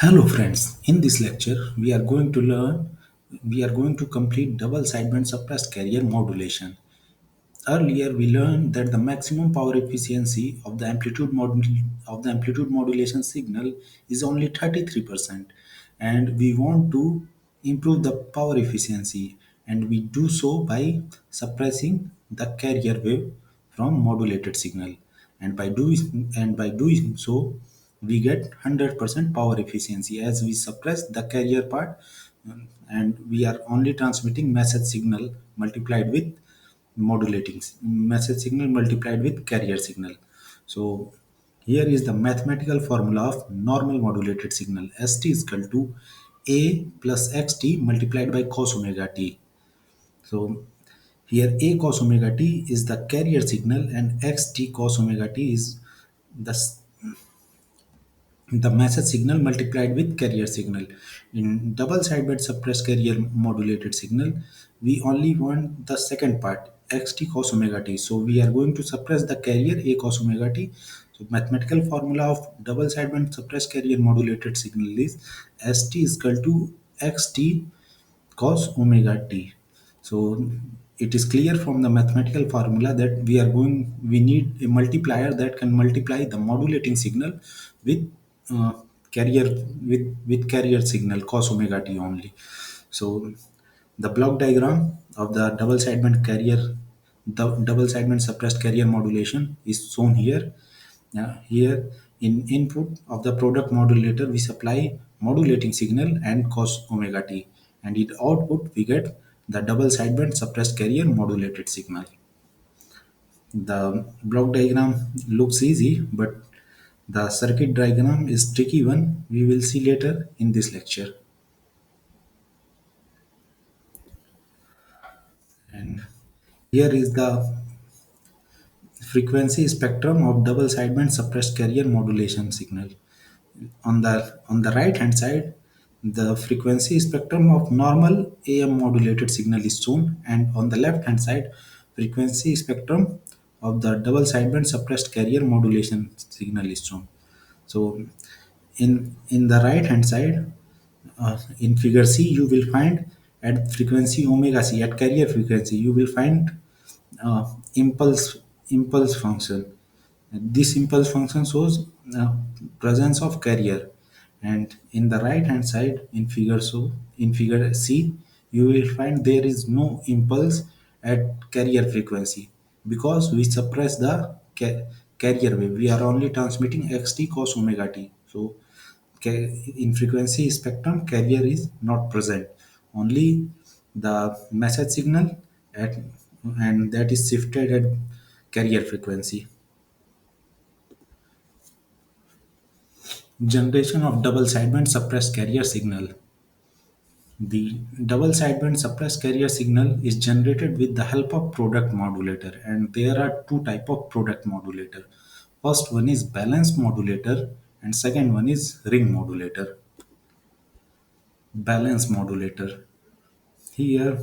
Hello friends, in this lecture we are going to complete double sideband suppressed carrier modulation. Earlier we learned that the maximum power efficiency of the amplitude modulation signal is only 33%, and we want to improve the power efficiency, and we do so by suppressing the carrier wave from modulated signal, and by doing so we get 100% power efficiency as we suppress the carrier part, and we are only transmitting message signal multiplied with carrier signal. So here is the mathematical formula of normal modulated signal. St is equal to a plus xt multiplied by cos omega t. So here a cos omega t is the carrier signal and xt cos omega t is the the message signal multiplied with carrier signal. In double sideband suppressed carrier modulated signal, we only want the second part, xt cos omega t. So we are going to suppress the carrier a cos omega t. So mathematical formula of double sideband suppressed carrier modulated signal is st is equal to xt cos omega t. So it is clear from the mathematical formula that we need a multiplier that can multiply the modulating signal with uh, carrier with carrier signal cos omega t only. So the block diagram of the double sideband suppressed carrier modulation is shown here. Here in input of the product modulator, we supply modulating signal and cos omega t, and in output we get the double sideband suppressed carrier modulated signal. The block diagram looks easy, but the circuit diagram is tricky one. We will see later in this lecture. And here is the frequency spectrum of double sideband suppressed carrier modulation signal. On the right hand side, the frequency spectrum of normal am modulated signal is shown, and on the left hand side, frequency spectrum of the double sideband suppressed carrier modulation signal is shown. So in the right hand side, in figure C, you will find at frequency omega c, at carrier frequency, you will find uh, impulse impulse function. This impulse function shows presence of carrier, and in the right hand side in figure C, you will find there is no impulse at carrier frequency because we suppress the carrier wave. We are only transmitting xt cos omega t. So in frequency spectrum, carrier is not present. Only the message signal at and that is shifted at carrier frequency. Generation of double sideband suppressed carrier signal. The double sideband suppressed carrier signal is generated with the help of product modulator, and there are two type of product modulator. First one is balance modulator and second one is ring modulator. Balance modulator. Here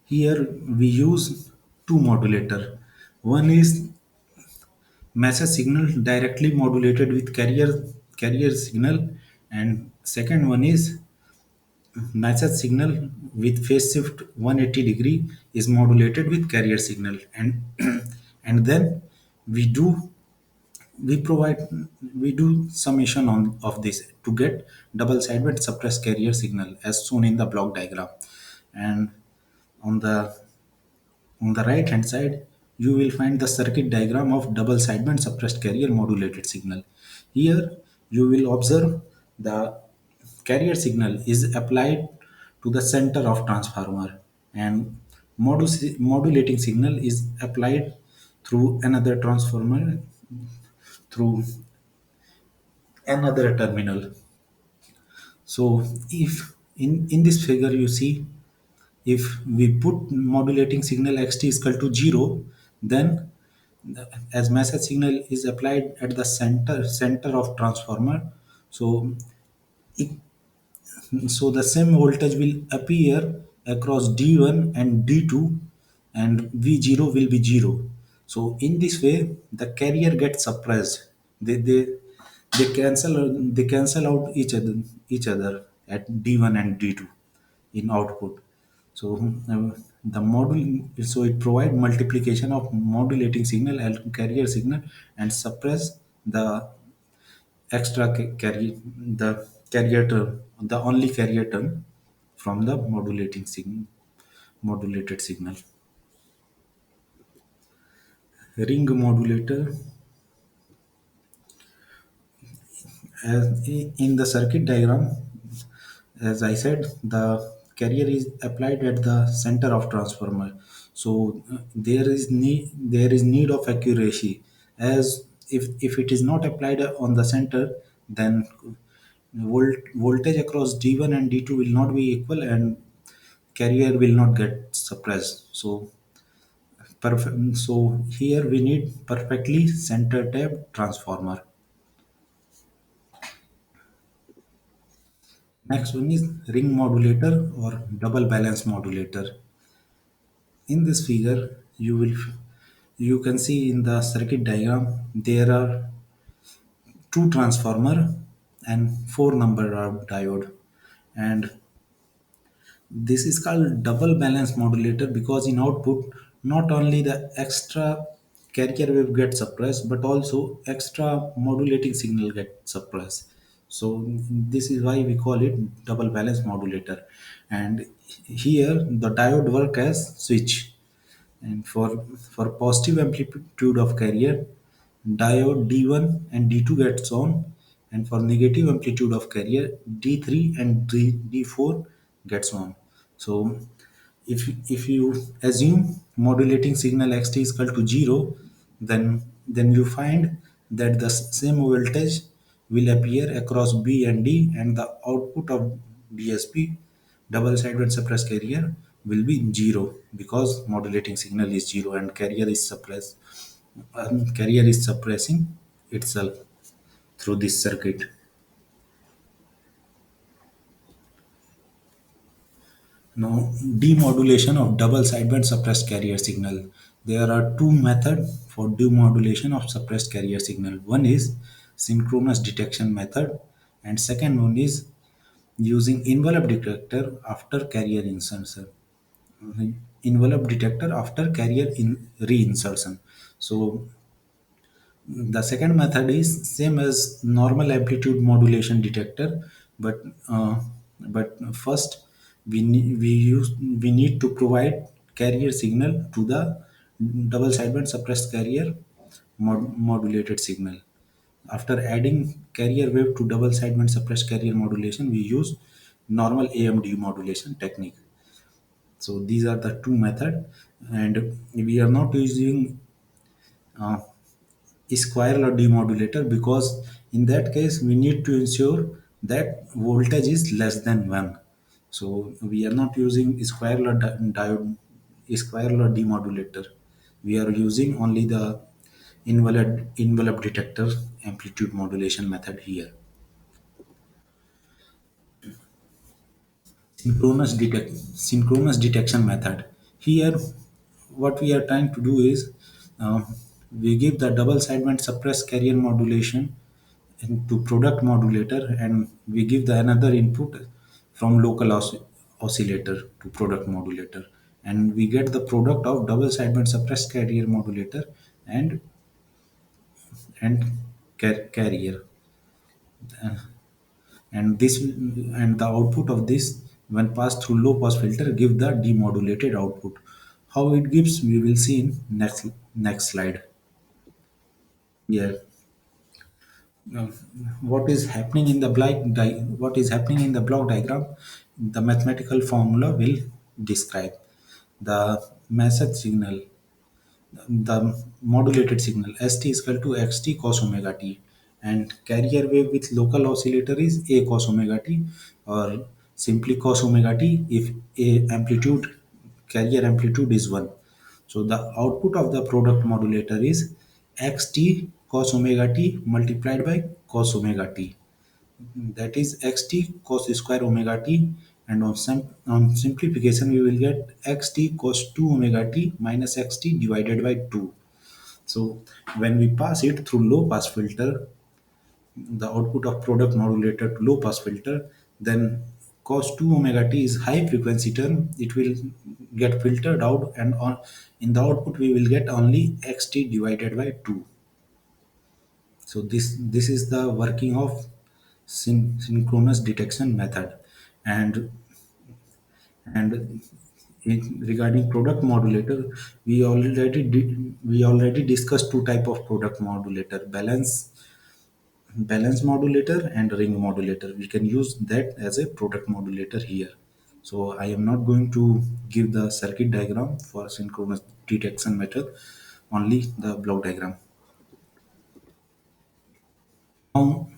here we use two modulator. One is message signal directly modulated with carrier signal, and second one is message signal with phase shift 180 degree is modulated with carrier signal, and and then we do we provide we do summation on of this to get double sideband suppressed carrier signal as shown in the block diagram. And on the right hand side, you will find the circuit diagram of double sideband suppressed carrier modulated signal. Here, you will observe the carrier signal is applied to the center of transformer, and modulating signal is applied through another transformer through another terminal. So if in this figure you see, if we put modulating signal xt is equal to 0, then as message signal is applied at the center of transformer, so it, so the same voltage will appear across d1 and d2, and v0 will be 0. So in this way the carrier gets suppressed. they cancel out each other at D1 and D2 in output. So the module so it provide multiplication of modulating signal and carrier signal and suppress the extra carrier the carrier term the only carrier term from the modulated signal. Ring modulator, as in the circuit diagram, as I said, the carrier is applied at the center of transformer. So there is need of accuracy, as if it is not applied on the center, then voltage across D1 and D2 will not be equal and carrier will not get suppressed. So here we need perfectly center tapped transformer. Next one is ring modulator or double balance modulator. In this figure, you can see in the circuit diagram there are two transformer and four number of diode, and this is called double balance modulator because in output not only the extra carrier wave gets suppressed but also extra modulating signal gets suppressed. So this is why we call it double balance modulator. And here the diode work as switch, and for positive amplitude of carrier, diode D1 and D2 gets on, and for negative amplitude of carrier, D3 and D4 gets on. So if you assume modulating signal xt is equal to 0, then you find that the same voltage will appear across B and D, and the output of DSP, double sideband suppressed carrier, will be 0 because modulating signal is 0 and carrier is suppressing itself through this circuit. Now, demodulation of double sideband suppressed carrier signal. There are two methods for demodulation of suppressed carrier signal. One is synchronous detection method, and second one is using envelope detector after carrier insertion. Envelope detector after carrier in reinsertion. So the second method is same as normal amplitude modulation detector, but first we need to provide carrier signal to the double sideband suppressed carrier modulated signal. After adding carrier wave to double sideband suppressed carrier modulation, we use normal AMD modulation technique. So these are the two method, and we are not using uh, square law demodulator because in that case we need to ensure that voltage is less than 1. So we are not using square law diode square law demodulator. We are using only the envelope detector amplitude modulation method here. Synchronous detection method. Here, what we are trying to do is we give the double sideband suppressed carrier modulation to product modulator, and we give the another input from local oscillator to product modulator, and we get the product of double sideband suppressed carrier modulator and and carrier, and the output of this when passed through low pass filter give the demodulated output. How it gives we will see in next slide. Yeah. Now, what is happening in the block diagram, the mathematical formula will describe the message signal, the modulated signal st is equal to xt cos omega t, and carrier wave with local oscillator is a cos omega t, or simply cos omega t if a amplitude carrier amplitude is 1. So the output of the product modulator is xt cos omega t multiplied by cos omega t, that is xt cos square omega t, and on simplification we will get xt cos 2 omega t minus xt divided by 2. So when we pass it through low pass filter, the output of product modulator to low pass filter, then cos 2 omega t is high frequency term. It will get filtered out, and on in the output we will get only xt divided by 2. So this is the working of synchronous detection method. And and regarding product modulator, we already discussed two type of product modulator: balance modulator and ring modulator. We can use that as a product modulator here. So I am not going to give the circuit diagram for synchronous detection method, only the block diagram. Now,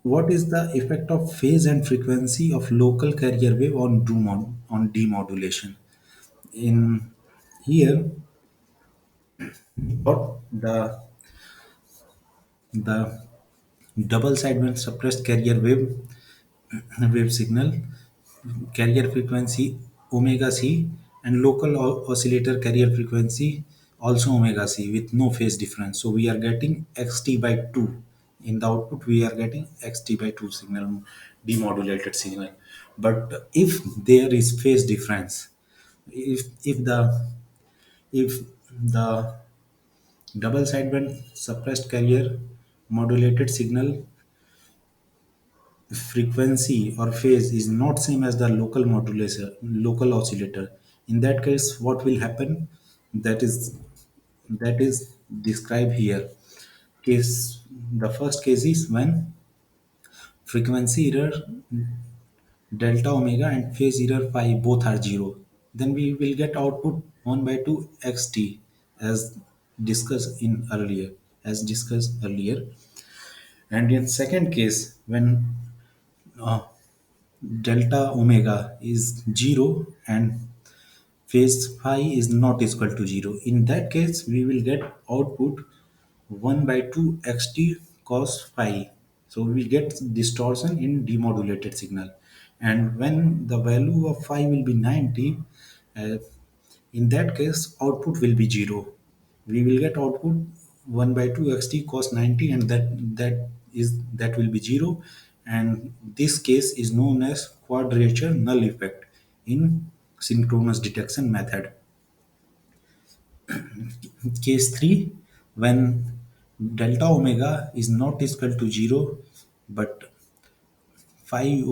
what is the effect of phase and frequency of local carrier wave on demodulation? In here, what the double sideband suppressed carrier wave signal, carrier frequency omega c, and local oscillator carrier frequency also omega c with no phase difference. So we are getting xt by 2. In the output we are getting xt by 2 signal, demodulated signal. But if there is phase difference, if the double sideband suppressed carrier modulated signal frequency or phase is not same as the local oscillator, in that case what will happen? That is that is described here. Case The first case is when frequency error delta omega and phase error phi both are 0, then we will get output 1 by 2 xt, as discussed earlier. And in second case, when uh, delta omega is 0 and phase phi is not equal to 0, in that case we will get output 1 by 2 xt cos phi. So we get distortion in demodulated signal. And when the value of phi will be 90, uh, in that case output will be 0. We will get output 1 by 2 xt cos 90, and that will be 0. And this case is known as quadrature null effect in synchronous detection method. Case 3, when delta omega is not equal to 0, but phi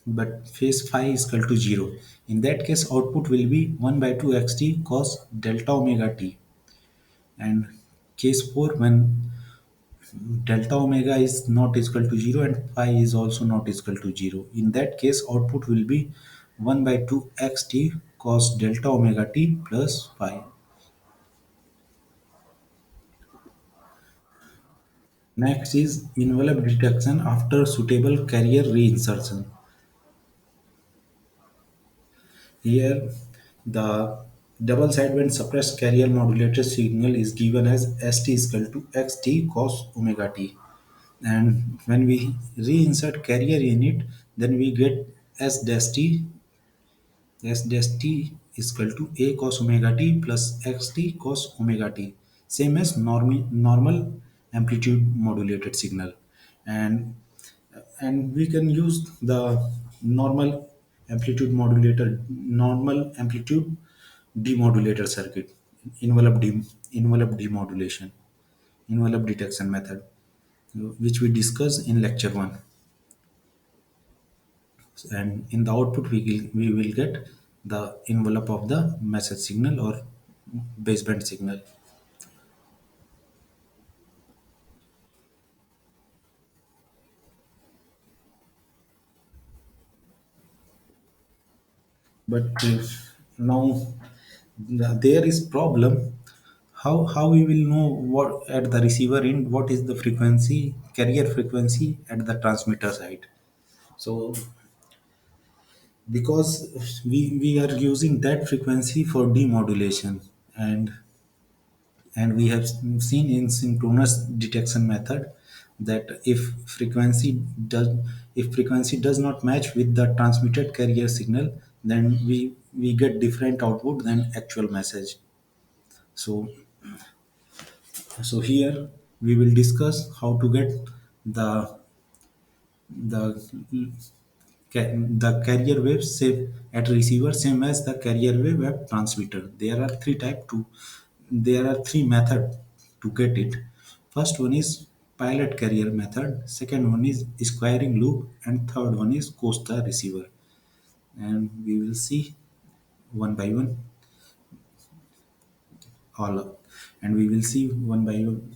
but phase phi is equal to 0. In that case, output will be 1 by 2 xt cos delta omega t. And case 4, when delta omega is not equal to 0 and phi is also not equal to 0. In that case, output will be 1 by 2 xt cos delta omega t plus phi. Next is envelope detection after suitable carrier reinsertion. Here, the double sideband suppressed carrier modulated signal is given as st is equal to xt cos omega t. And when we reinsert carrier in it, then we get s dash t. S dash t is equal to a cos omega t plus xt cos omega t, same as normal amplitude modulated signal. And and we can use the normal normal amplitude demodulator circuit, envelope de, envelope demodulation, envelope detection method, which we discussed in lecture 1. And in the output we will get the envelope of the message signal or baseband signal. But now there is problem. How we will know what at the receiver end what is the frequency, carrier frequency at the transmitter side? So because we are using that frequency for demodulation, and we have seen in synchronous detection method that does if frequency does not match with the transmitted carrier signal, then we get different output than actual message. So here we will discuss how to get The the the carrier wave same at receiver same as the carrier wave at transmitter. There are three method to get it. First one is pilot carrier method, second one is squaring loop, and third one is Costa Receiver. And we will see one by one all of- and we will see one by one.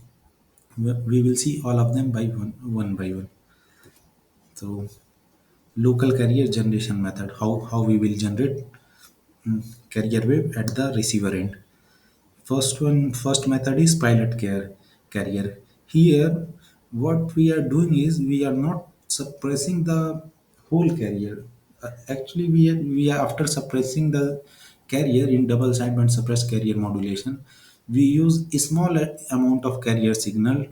We will see all of them by one by one. So local carrier generation method, how we will generate carrier wave at the receiver end. First method is pilot carrier. Here, what we are doing is we are not suppressing the whole carrier. Actually, we are after suppressing the carrier in double sideband suppressed carrier modulation. We use a small amount of carrier signal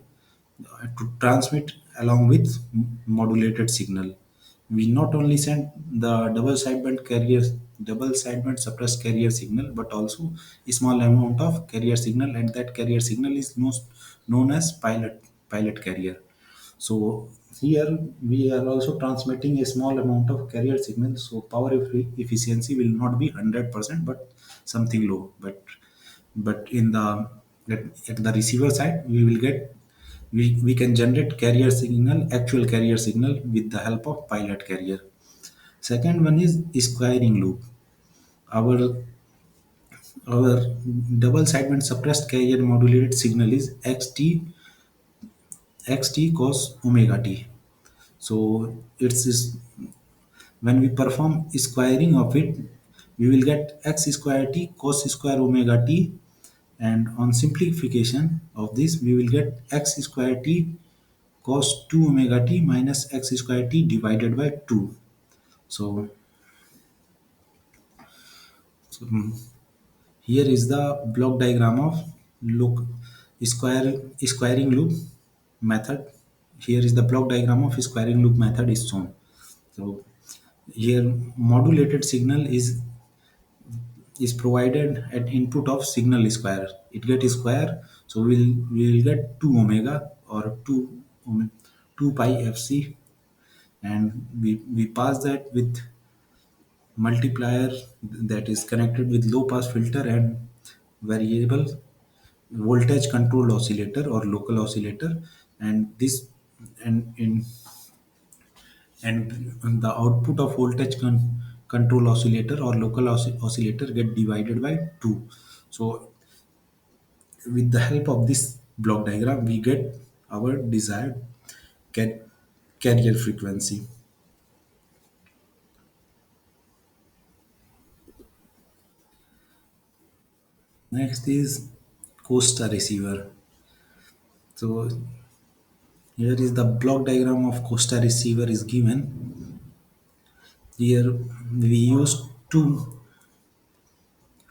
to transmit along with modulated signal. We not only send the double sideband suppressed carrier signal, but also a small amount of carrier signal, and that carrier signal is known as pilot carrier. So here we are also transmitting a small amount of carrier signal. So power efficiency will not be 100%, but something low. But in the at the receiver side, we can generate carrier signal, actual carrier signal with the help of pilot carrier. Second one is squaring loop. Our our double sideband suppressed carrier modulated signal is xt cos omega t. So it's is when we perform squaring of it, we will get x square t cos square omega t, and on simplification of this we will get x square t cos 2 omega t minus x square t divided by 2. So, so here is the block diagram of look squaring loop method. Here is the block diagram of squaring loop method is shown. So here modulated signal is provided at input of signal square. It get square, so we will get 2 omega or 2 pi fc, and we pass that with multiplier that is connected with low pass filter and variable voltage controlled oscillator or local oscillator. And this and in and the output of voltage control oscillator or local oscillator get divided by 2. So with the help of this block diagram we get our desired ca- carrier frequency. Next is Costa Receiver. So here is the block diagram of Costa Receiver is given. Here we use two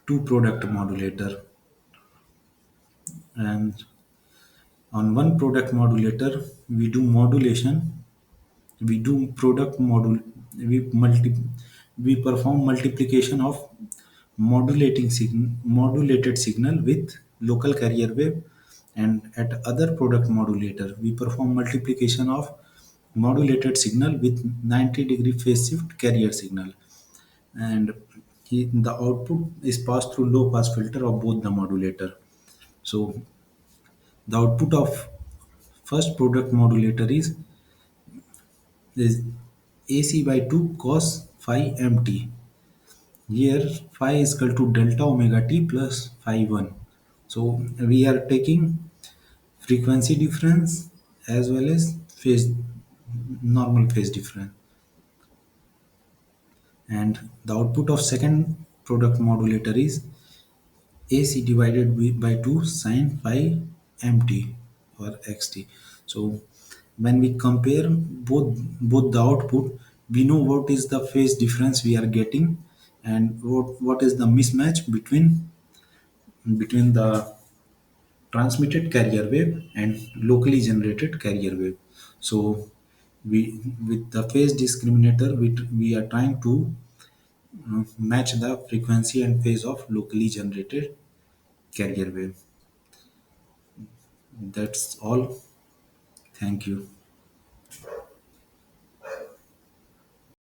product modulator, and on one product modulator we do modulation. We do product module. We multi we perform multiplication of modulated signal with local carrier wave, and at other product modulator we perform multiplication of modulated signal with 90-degree phase shift carrier signal, and the output is passed through low pass filter of both the modulator. So the output of first product modulator is AC by 2 cos phi mt. Here phi is equal to delta omega t plus phi 1. So we are taking frequency difference as well as phase normal phase difference. And the output of second product modulator is AC divided by 2 sine phi mt or xt. So when we compare both the output, we know what is the phase difference we are getting, and what is the mismatch between the transmitted carrier wave and locally generated carrier wave. So we with the phase discriminator we are trying to match the frequency and phase of locally generated carrier wave. That's all. Thank you.